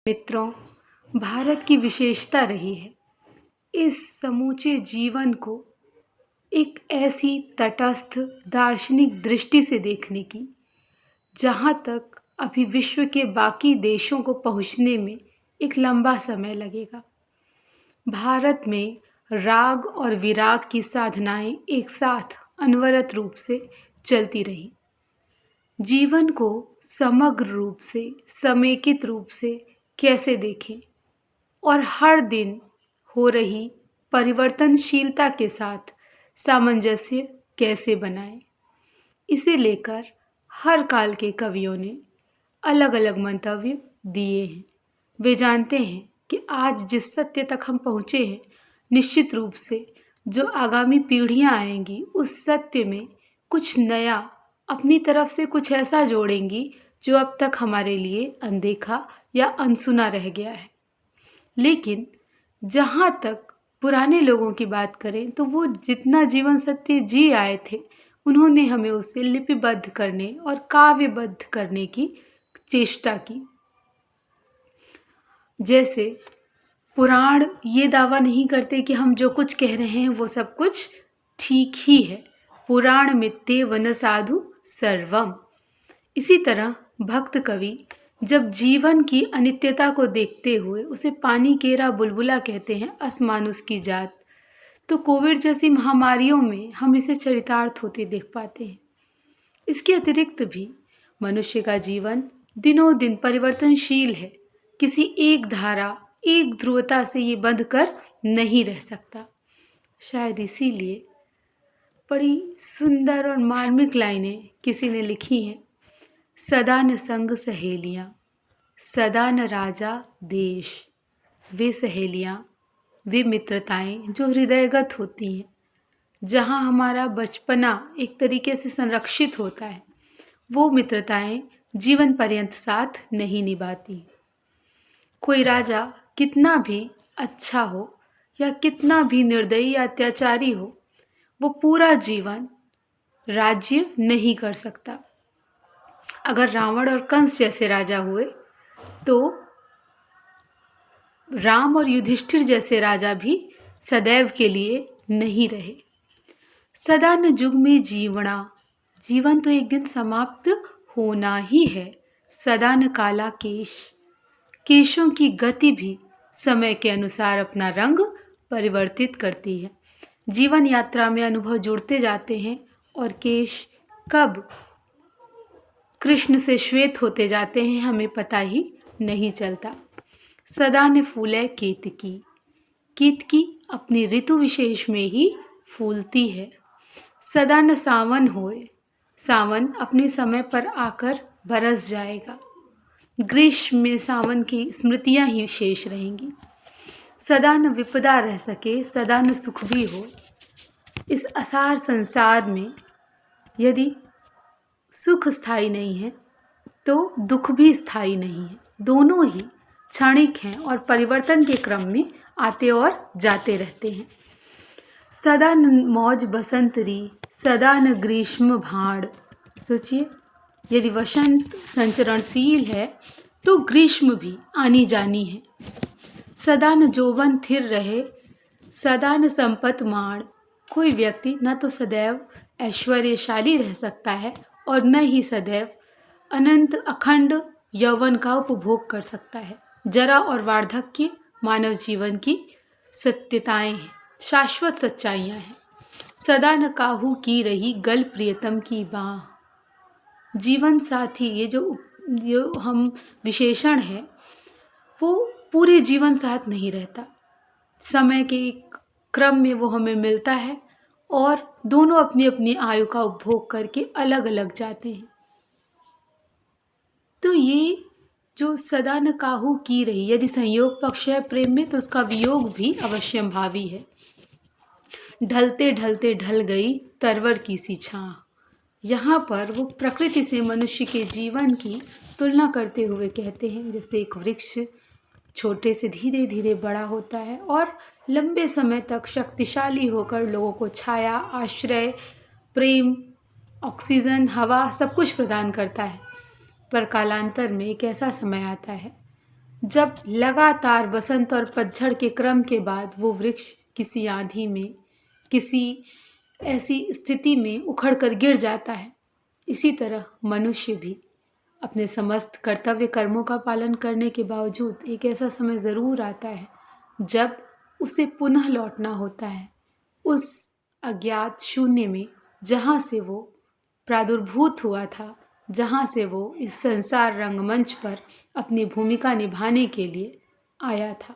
मित्रों, भारत की विशेषता रही है इस समूचे जीवन को एक ऐसी तटस्थ दार्शनिक दृष्टि से देखने की जहाँ तक अभी विश्व के बाकी देशों को पहुँचने में एक लंबा समय लगेगा। भारत में राग और विराग की साधनाएं एक साथ अनवरत रूप से चलती रहीं। जीवन को समग्र रूप से समेकित रूप से कैसे देखें और हर दिन हो रही परिवर्तनशीलता के साथ सामंजस्य कैसे बनाएं, इसे लेकर हर काल के कवियों ने अलग अलग मंतव्य दिए हैं। वे जानते हैं कि आज जिस सत्य तक हम पहुँचे हैं, निश्चित रूप से जो आगामी पीढ़ियाँ आएंगी उस सत्य में कुछ नया अपनी तरफ से कुछ ऐसा जोड़ेंगी जो अब तक हमारे लिए अनदेखा या अनसुना रह गया है। लेकिन जहाँ तक पुराने लोगों की बात करें तो वो जितना जीवन सत्य जी आए थे, उन्होंने हमें उसे लिपिबद्ध करने और काव्यबद्ध करने की चेष्टा की। जैसे पुराण ये दावा नहीं करते कि हम जो कुछ कह रहे हैं वो सब कुछ ठीक ही है। पुराण मित्ते वन साधु सर्वम। इसी तरह भक्त कवि जब जीवन की अनित्यता को देखते हुए उसे पानी केरा बुलबुला कहते हैं, असमानुष की जात, तो कोविड जैसी महामारियों में हम इसे चरितार्थ होते देख पाते हैं। इसके अतिरिक्त भी मनुष्य का जीवन दिनों दिन परिवर्तनशील है। किसी एक धारा, एक ध्रुवता से ये बंध कर नहीं रह सकता। शायद इसीलिए बड़ी सुंदर और मार्मिक लाइनें किसी ने लिखी हैं। सदा न संग सहेलियाँ, सदा न राजा देश, वे सहेलियाँ, वे मित्रताएं जो हृदयगत होती हैं, जहाँ हमारा बचपना एक तरीके से संरक्षित होता है, वो मित्रताएं जीवन पर्यंत साथ नहीं निभाती। कोई राजा कितना भी अच्छा हो या कितना भी निर्दयी या अत्याचारी हो, वो पूरा जीवन राज्य नहीं कर सकता। अगर रावण और कंस जैसे राजा हुए तो राम और युधिष्ठिर जैसे राजा भी सदैव के लिए नहीं रहे। सदा न जुग में जीवना, जीवन तो एक दिन समाप्त होना ही है। सदा न काला केश, केशों की गति भी समय के अनुसार अपना रंग परिवर्तित करती है। जीवन यात्रा में अनुभव जुड़ते जाते हैं और केश कब कृष्ण से श्वेत होते जाते हैं हमें पता ही नहीं चलता। सदा न फूले केतकी, केतकी अपनी ऋतु विशेष में ही फूलती है। सदा न सावन होए, सावन अपने समय पर आकर बरस जाएगा। ग्रीष्म में सावन की स्मृतियां ही शेष रहेंगी। सदा न विपदा रह सके, सदा न सुख भी हो। इस असार संसार में यदि सुख स्थायी नहीं है तो दुख भी स्थायी नहीं है। दोनों ही क्षणिक हैं और परिवर्तन के क्रम में आते और जाते रहते हैं। सदा न मौज बसंतरी, सदा न ग्रीष्म भाड़। सोचिए, यदि वसंत संचरणशील है तो ग्रीष्म भी आनी जानी है। सदा न जोबन थिर रहे, सदा न संपत माण। कोई व्यक्ति न तो सदैव ऐश्वर्यशाली रह सकता है और न ही सदैव अनंत अखंड यौवन का उपभोग कर सकता है। जरा और वार्धक्य मानव जीवन की सत्यताएं हैं, शाश्वत सच्चाइयां हैं। सदा न काहू की रही गल प्रियतम की बाह। जीवन साथी, ये जो हम विशेषण है वो पूरे जीवन साथ नहीं रहता। समय के एक क्रम में वो हमें मिलता है और दोनों अपनी अपनी आयु का उपभोग करके अलग अलग जाते हैं। तो ये जो सदा न काहू की रही, यदि संयोग पक्ष है प्रेम में तो उसका वियोग भी अवश्यंभावी है। ढलते ढलते ढल गई तरवर की सी छां। यहाँ पर वो प्रकृति से मनुष्य के जीवन की तुलना करते हुए कहते हैं, जैसे एक वृक्ष छोटे से धीरे धीरे बड़ा होता है और लंबे समय तक शक्तिशाली होकर लोगों को छाया, आश्रय, प्रेम, ऑक्सीजन, हवा सब कुछ प्रदान करता है। पर कालांतर में एक ऐसा समय आता है जब लगातार बसंत और पतझड़ के क्रम के बाद वो वृक्ष किसी आंधी में, किसी ऐसी स्थिति में उखड़ कर गिर जाता है, इसी तरह मनुष्य भी अपने समस्त कर्तव्य कर्मों का पालन करने के बावजूद एक ऐसा समय ज़रूर आता है जब उसे पुनः लौटना होता है उस अज्ञात शून्य में, जहाँ से वो प्रादुर्भूत हुआ था, जहाँ से वो इस संसार रंगमंच पर अपनी भूमिका निभाने के लिए आया था।